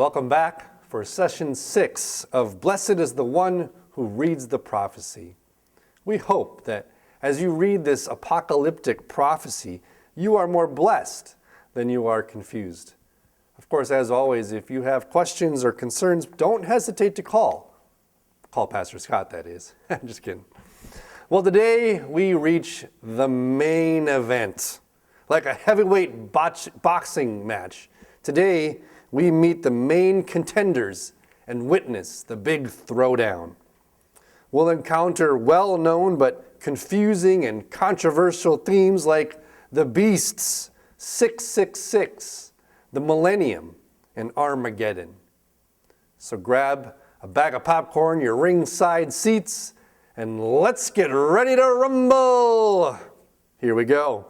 Welcome back for session 6 of Blessed is the One Who Reads the Prophecy. We hope that as you read this apocalyptic prophecy, you are more blessed than you are confused. Of course, as always, if you have questions or concerns, don't hesitate to call. Call Pastor Scott, that is. I'm just kidding. Well, today we reach the main event. Like a heavyweight boxing match. Today we meet the main contenders and witness the big throwdown. We'll encounter well-known but confusing and controversial themes like the beasts, 666, the millennium, and Armageddon. So grab a bag of popcorn, your ringside seats, and let's get ready to rumble! Here we go.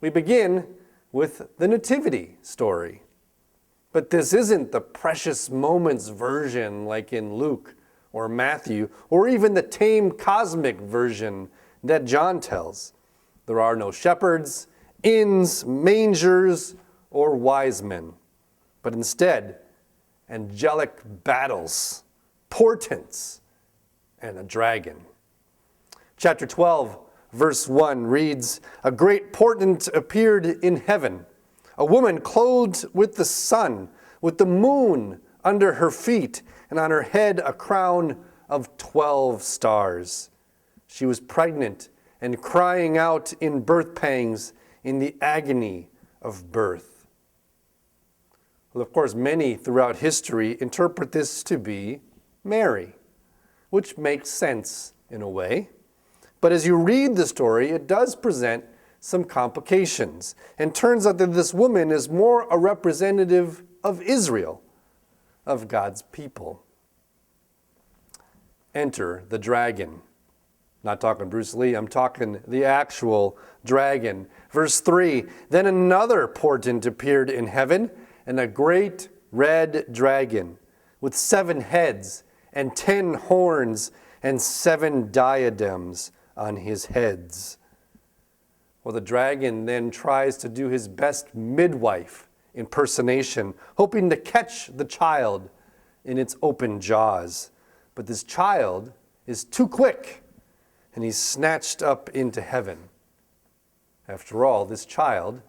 We begin with the Nativity story. But this isn't the precious moments version like in Luke or Matthew, or even the tame cosmic version that John tells. There are no shepherds, inns, mangers, or wise men, but instead, angelic battles, portents, and a dragon. Chapter 12, verse 1 reads, "A great portent appeared in heaven, a woman clothed with the sun, with the moon under her feet, and on her head a crown of 12 stars. She was pregnant and crying out in birth pangs in the agony of birth." Well, of course, many throughout history interpret this to be Mary, which makes sense in a way. But as you read the story, it does present some complications, and turns out that this woman is more a representative of Israel, of God's people. Enter the dragon. Not talking Bruce Lee, I'm talking the actual dragon. Verse 3, "Then another portent appeared in heaven, and a great red dragon with 7 heads and 10 horns and 7 diadems on his heads." Well, the dragon then tries to do his best midwife impersonation, hoping to catch the child in its open jaws. But this child is too quick, and he's snatched up into heaven. After all, this child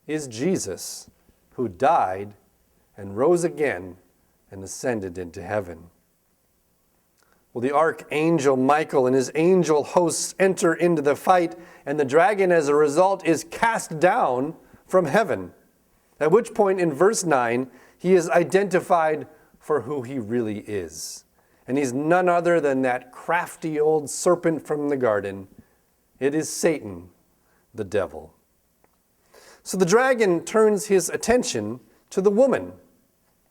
is Jesus, who died and rose again and ascended into heaven. Well, the archangel Michael and his angel hosts enter into the fight, and the dragon, as a result, is cast down from heaven. At which point, in verse 9, he is identified for who he really is. And he's none other than that crafty old serpent from the garden. It is Satan, the devil. So the dragon turns his attention to the woman,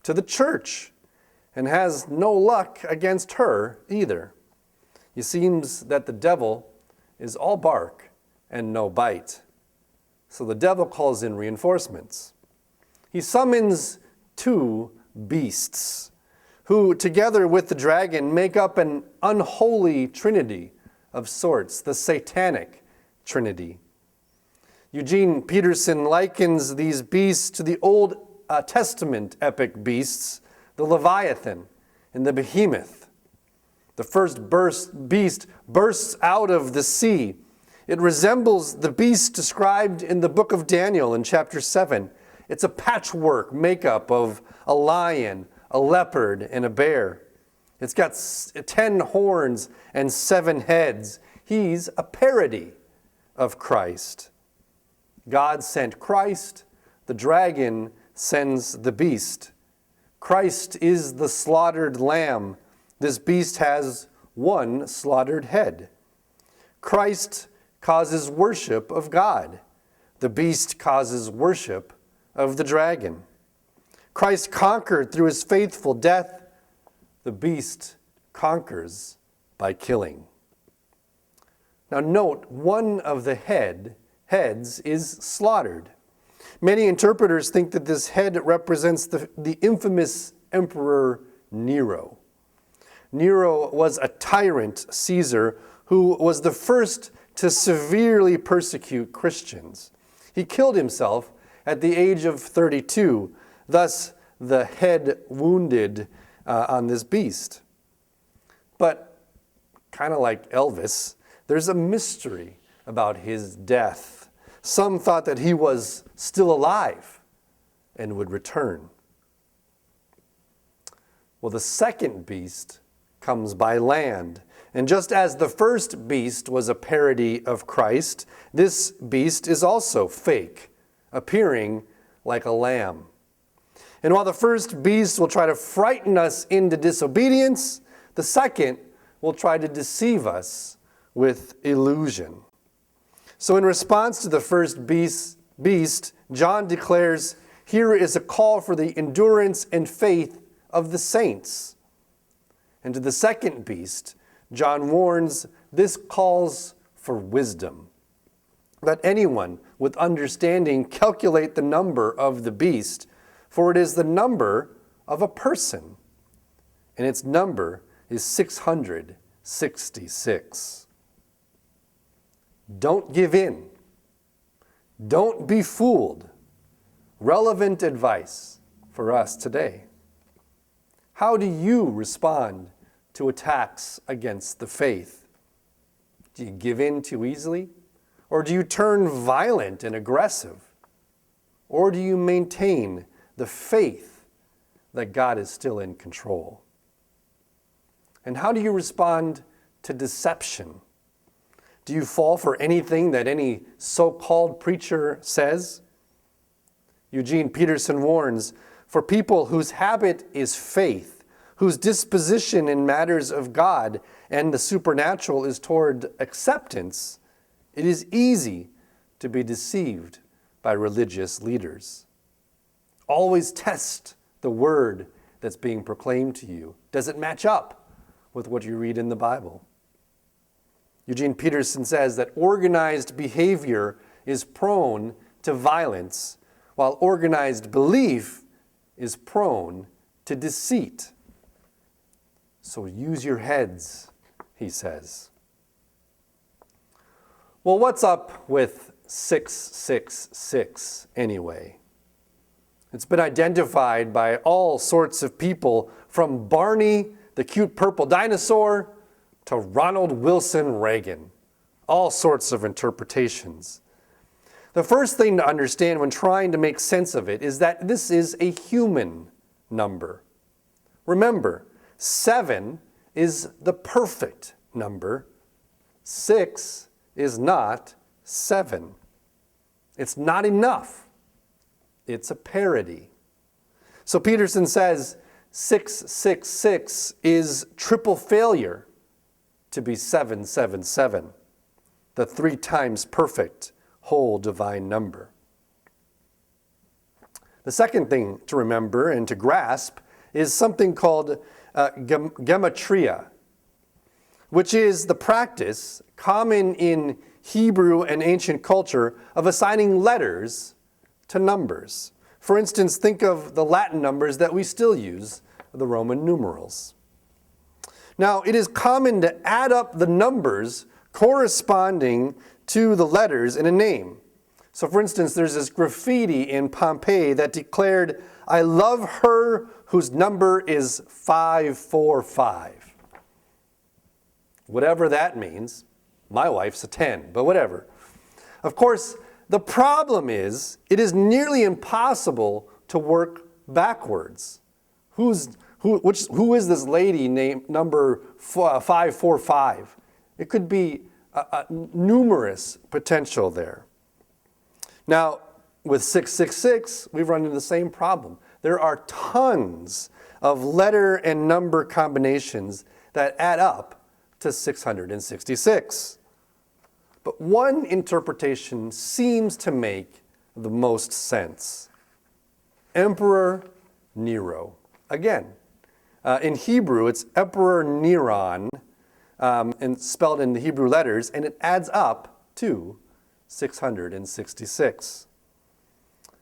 to the church, and has no luck against her either. It seems that the devil is all bark and no bite. So the devil calls in reinforcements. He summons 2 beasts, who together with the dragon make up an unholy trinity of sorts, the satanic trinity. Eugene Peterson likens these beasts to the Old Testament epic beasts, the Leviathan and the Behemoth. The first beast bursts out of the sea. It resembles the beast described in the book of Daniel in chapter 7. It's a patchwork makeup of a lion, a leopard, and a bear. It's got 10 horns and 7 heads. He's a parody of Christ. God sent Christ. The dragon sends the beast. Christ is the slaughtered lamb. This beast has 1 slaughtered head. Christ causes worship of God. The beast causes worship of the dragon. Christ conquered through his faithful death. The beast conquers by killing. Now note, one of the heads is slaughtered. Many interpreters think that this head represents the infamous Emperor Nero. Nero was a tyrant Caesar who was the first to severely persecute Christians. He killed himself at the age of 32. Thus, the head wounded on this beast. But kind of like Elvis, there's a mystery about his death. Some thought that he was still alive and would return. Well, the second beast comes by land. And just as the first beast was a parody of Christ, this beast is also fake, appearing like a lamb. And while the first beast will try to frighten us into disobedience, the second will try to deceive us with illusion. So in response to the first beast, John declares, here is a call for the endurance and faith of the saints. And to the second beast, John warns, this calls for wisdom. Let anyone with understanding calculate the number of the beast, for it is the number of a person, and its number is 666. Don't give in. Don't be fooled. Relevant advice for us today. How do you respond to attacks against the faith? Do you give in too easily? Or do you turn violent and aggressive? Or do you maintain the faith that God is still in control? And how do you respond to deception? Do you fall for anything that any so-called preacher says? Eugene Peterson warns, for people whose habit is faith, whose disposition in matters of God and the supernatural is toward acceptance, it is easy to be deceived by religious leaders. Always test the word that's being proclaimed to you. Does it match up with what you read in the Bible? Eugene Peterson says that organized behavior is prone to violence, while organized belief is prone to deceit. So use your heads, he says. Well, what's up with 666 anyway? It's been identified by all sorts of people, from Barney, the cute purple dinosaur, to Ronald Wilson Reagan. All sorts of interpretations. The first thing to understand when trying to make sense of it is that this is a human number. Remember, 7 is the perfect number. 6 is not 7. It's not enough. It's a parody. So Peterson says 666 is triple failure to be 777, the 3 times perfect whole divine number. The second thing to remember and to grasp is something called gematria, which is the practice common in Hebrew and ancient culture of assigning letters to numbers. For instance, think of the Latin numbers that we still use, the Roman numerals. Now, it is common to add up the numbers corresponding to the letters in a name. So for instance, there's this graffiti in Pompeii that declared, I love her whose number is 545. Whatever that means. My wife's a 10, but whatever. Of course, the problem is, it is nearly impossible to work backwards. Who is this lady named number 545? It could be numerous potential there. Now, with 666, we've run into the same problem. There are tons of letter and number combinations that add up to 666. But one interpretation seems to make the most sense. Emperor Nero. Again, in Hebrew, it's Emperor Neron, and spelled in the Hebrew letters, and it adds up to 666,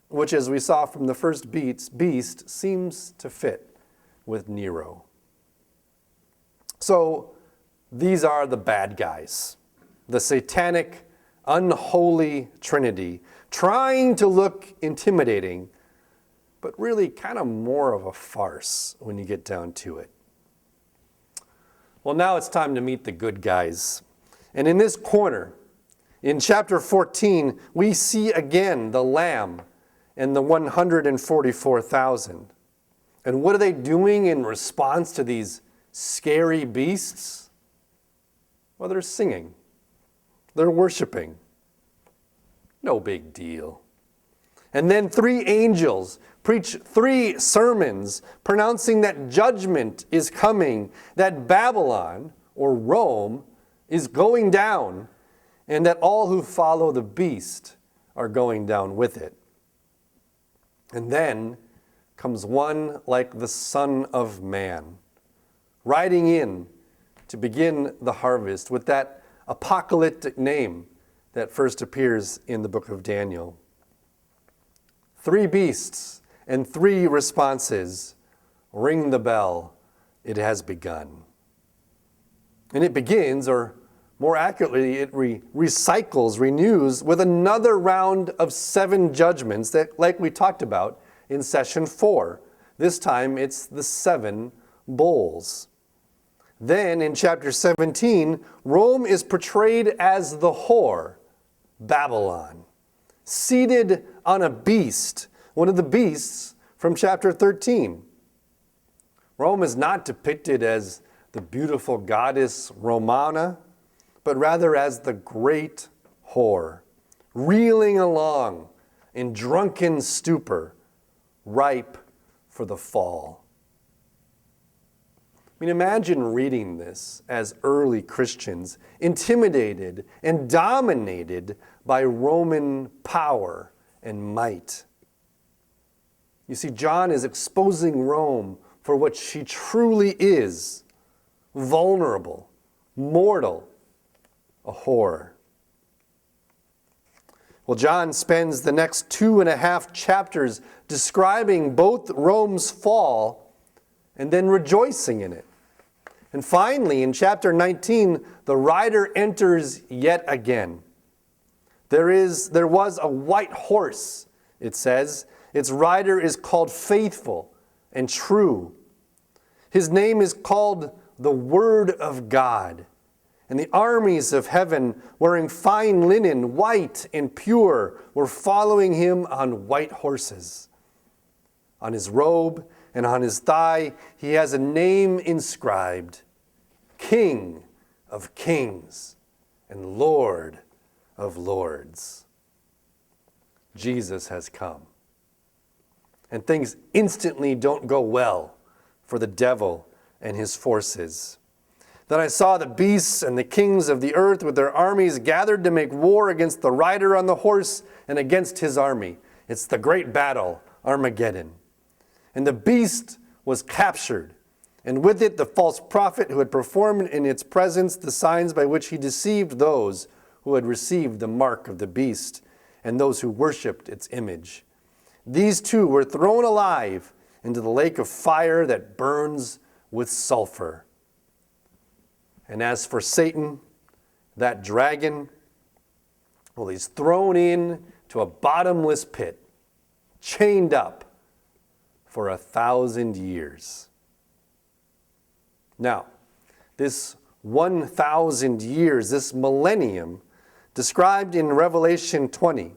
which, as we saw from the first beast, seems to fit with Nero. So these are the bad guys, the satanic, unholy trinity, trying to look intimidating, but really kind of more of a farce when you get down to it. Well, now it's time to meet the good guys. And in this corner, in chapter 14, we see again the Lamb and the 144,000. And what are they doing in response to these scary beasts? Well, they're singing. They're worshiping. No big deal. And then 3 angels preach 3 sermons pronouncing that judgment is coming, that Babylon, or Rome, is going down, and that all who follow the beast are going down with it. And then comes one like the Son of Man, riding in to begin the harvest with that apocalyptic name that first appears in the book of Daniel. 3 beasts and 3 responses. Ring the bell, it has begun. And it begins, or more accurately, it renews with another round of 7 judgments that, like we talked about in session 4. This time it's the 7 bowls. Then in chapter 17, Rome is portrayed as the whore, Babylon, seated on a beast, one of the beasts from chapter 13. Rome is not depicted as the beautiful goddess Romana, but rather as the great whore, reeling along in drunken stupor, ripe for the fall. I mean, imagine reading this as early Christians, intimidated and dominated by Roman power and might. You see, John is exposing Rome for what she truly is: vulnerable, mortal, a whore. Well, John spends the next 2.5 chapters describing both Rome's fall and then rejoicing in it. And finally, in chapter 19, the writer enters yet again. There was a white horse, it says. Its rider is called Faithful and True. His name is called the Word of God. And the armies of heaven, wearing fine linen, white and pure, were following him on white horses. On his robe and on his thigh, he has a name inscribed: King of Kings and Lord of Lords. Jesus has come. And things instantly don't go well for the devil and his forces. Then I saw the beasts and the kings of the earth with their armies gathered to make war against the rider on the horse and against his army. It's the great battle, Armageddon. And the beast was captured, and with it the false prophet who had performed in its presence the signs by which he deceived those who had received the mark of the beast and those who worshipped its image. These 2 were thrown alive into the lake of fire that burns with sulfur. And as for Satan, that dragon, well, he's thrown in to a bottomless pit, chained up for 1,000 years. Now, this 1,000 years, this millennium, described in Revelation 20,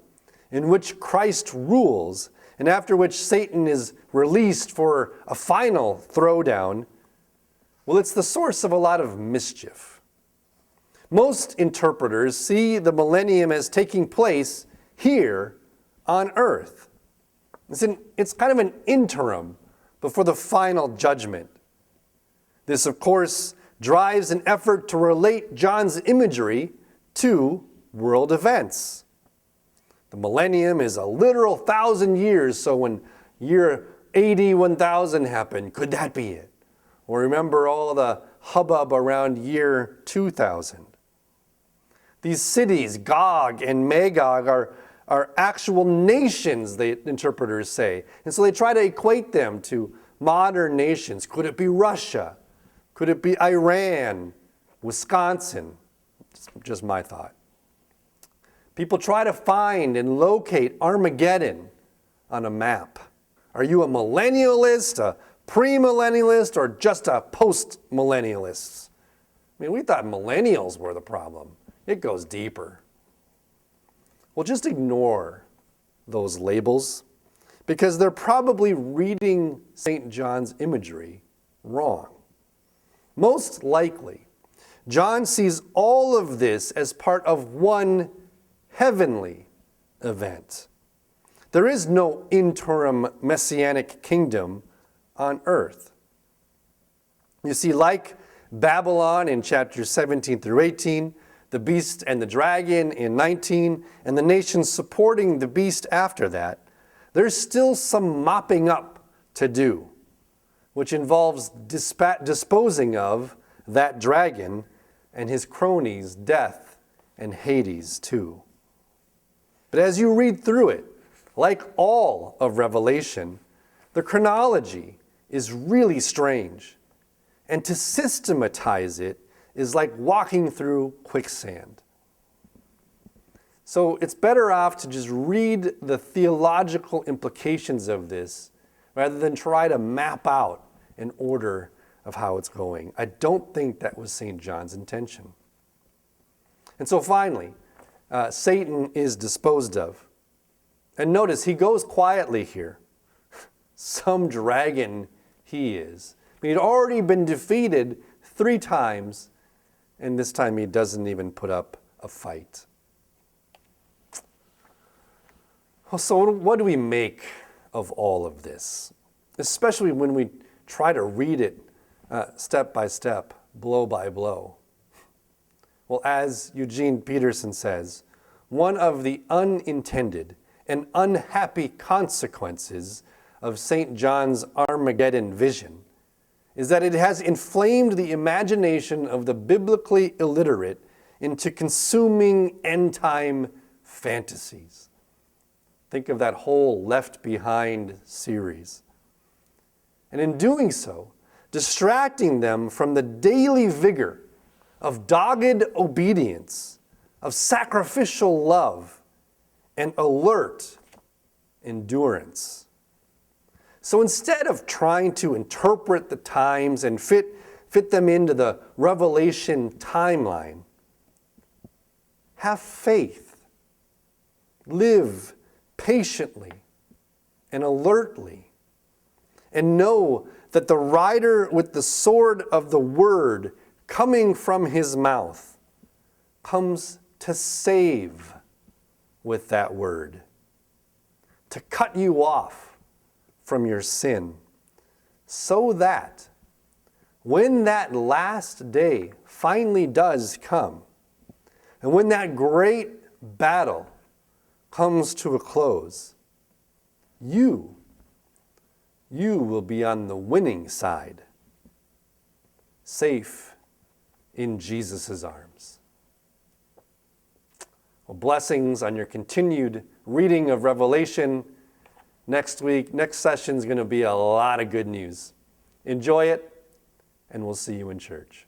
in which Christ rules, and after which Satan is released for a final throwdown, well, it's the source of a lot of mischief. Most interpreters see the millennium as taking place here on earth. It's kind of an interim before the final judgment. This, of course, drives an effort to relate John's imagery to world events. The millennium is a literal 1,000 years, so when year 80, 1000 happened, could that be it? Or remember all the hubbub around year 2000. These cities, Gog and Magog, are actual nations, the interpreters say. And so they try to equate them to modern nations. Could it be Russia? Could it be Iran? Wisconsin? Just my thought. People try to find and locate Armageddon on a map. Are you a millennialist, a premillennialist, or just a post-millennialist? I mean, we thought millennials were the problem. It goes deeper. Well, just ignore those labels because they're probably reading St. John's imagery wrong. Most likely, John sees all of this as part of one heavenly event. There is no interim messianic kingdom on earth. You see, like Babylon in chapters 17 through 18, the beast and the dragon in 19, and the nations supporting the beast after that, there's still some mopping up to do, which involves disposing of that dragon and his cronies, death and Hades too. But as you read through it, like all of Revelation, the chronology is really strange. And to systematize it is like walking through quicksand. So it's better off to just read the theological implications of this rather than try to map out an order of how it's going. I don't think that was St. John's intention. And so finally, Satan is disposed of. And notice, he goes quietly here. Some dragon he is. He'd already been defeated 3 times, and this time he doesn't even put up a fight. Well, so what do we make of all of this? Especially when we try to read it step by step, blow by blow. Well, as Eugene Peterson says, one of the unintended and unhappy consequences of St. John's Armageddon vision is that it has inflamed the imagination of the biblically illiterate into consuming end-time fantasies. Think of that whole Left Behind series. And in doing so, distracting them from the daily vigor of dogged obedience, of sacrificial love, and alert endurance. So instead of trying to interpret the times and fit them into the Revelation timeline, have faith. Live patiently and alertly, and know that the rider with the sword of the word coming from his mouth comes to save with that word, to cut you off from your sin, so that when that last day finally does come, and when that great battle comes to a close, you will be on the winning side, safe in Jesus' arms. Well, blessings on your continued reading of Revelation. Next session is going to be a lot of good news. Enjoy it, and we'll see you in church.